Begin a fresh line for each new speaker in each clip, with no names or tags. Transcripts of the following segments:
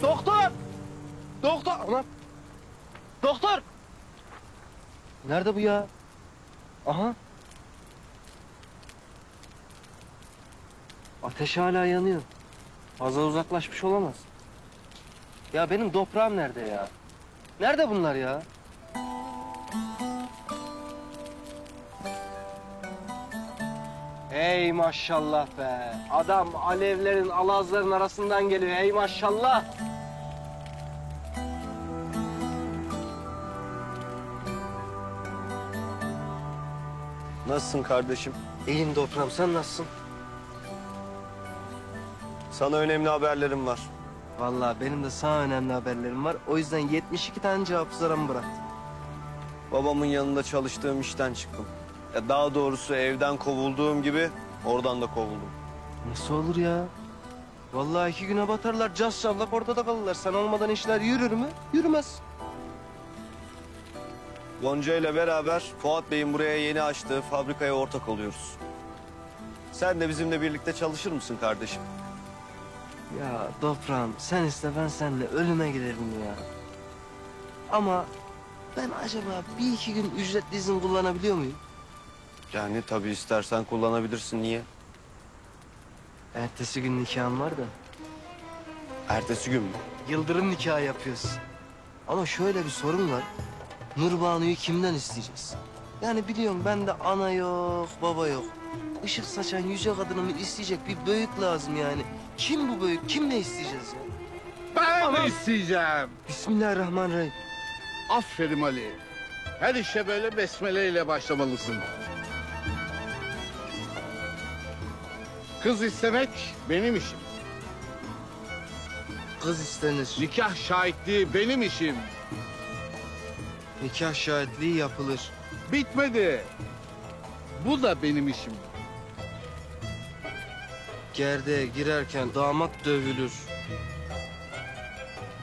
Doktor! Doktor! Aman! Doktor! Nerede bu ya? Aha! Ateş hala yanıyor. Fazla uzaklaşmış olamaz. Ya benim toprağım nerede ya? Nerede bunlar ya? Hey maşallah be. Adam alevlerin, alazların arasından geliyor. Hey maşallah.
Nasılsın kardeşim?
İyiyim toprağım, sen nasılsın?
Sana önemli haberlerim var.
Vallahi benim de sana önemli haberlerim var. O yüzden 72 tane cevap zaramı bıraktım.
Babamın yanında çalıştığım işten çıktım. Ya daha doğrusu evden kovulduğum gibi oradan da kovuldum.
Nasıl olur ya? Vallahi 2 güne batarlar, cas çavlak ortada kalırlar. Sen olmadan işler yürür mü? Yürümez.
Gonca ile beraber Fuat Bey'in buraya yeni açtığı fabrikaya ortak oluyoruz. Sen de bizimle birlikte çalışır mısın kardeşim?
Ya toprağım, sen iste ben seninle ölüme giderim ya. Ama ben acaba 1-2 gün ücretli izin kullanabiliyor muyum?
Yani tabii istersen kullanabilirsin. Niye?
Ertesi gün nikahım var da.
Ertesi gün mü?
Yıldırım nikahı yapıyoruz. Ama şöyle bir sorun var. Nurbanu'yu kimden isteyeceğiz? Yani biliyorum ben de ana yok, baba yok. Işık saçan yüce kadınımı isteyecek bir büyük lazım yani. Kim bu büyük? Kimle isteyeceğiz ya?
Ben de isteyeceğim.
Bismillahirrahmanirrahim.
Aferin Ali. Her işe böyle besmele ile başlamalısın. Kız istemek benim işim.
Kız istenir.
Nikah şahitliği benim işim.
Nikah şahitliği yapılır.
Bitmedi. Bu da benim işim.
Gerdeğe girerken damat dövülür.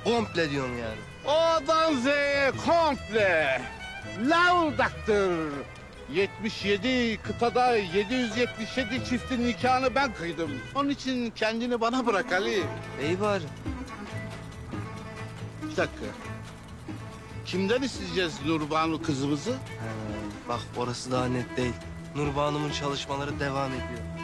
Komple diyorsun yani.
O'dan Z'ye komple. Lavdaktır. 77 kıtada 777 çiftin nikahını ben kıydım. Onun için kendini bana bırak Ali.
İyi bari.
Bir dakika. Kimden isteyeceğiz Nurbanu kızımızı?
Bak orası daha net değil. Nurbanu'nun çalışmaları devam ediyor.